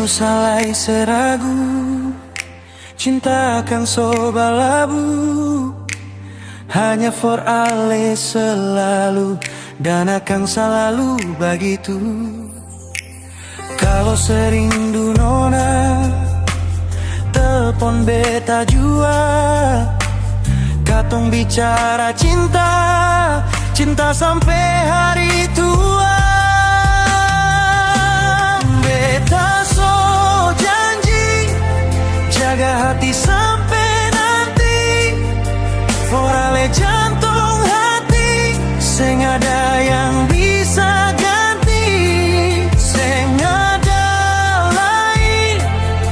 salai seragu, cinta kan soba labu, hanya for ale selalu, dan akan selalu begitu. Kalau serindu nona, telepon beta jua, katong bicara cinta, cinta sampai hari tua. Beta so janji, jaga hati sampai nanti, forale jantung hati, seng ada yang bisa ganti, seng ada lain,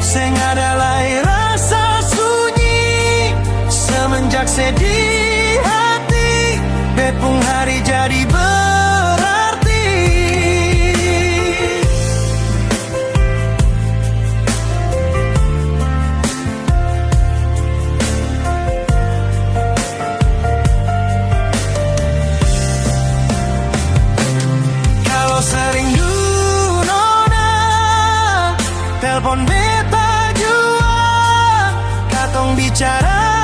seng ada lain rasa sunyi, semenjak sedih hati, bepung hari jadi berarti. Kalau sering nona, telepon beta jua, katong bicara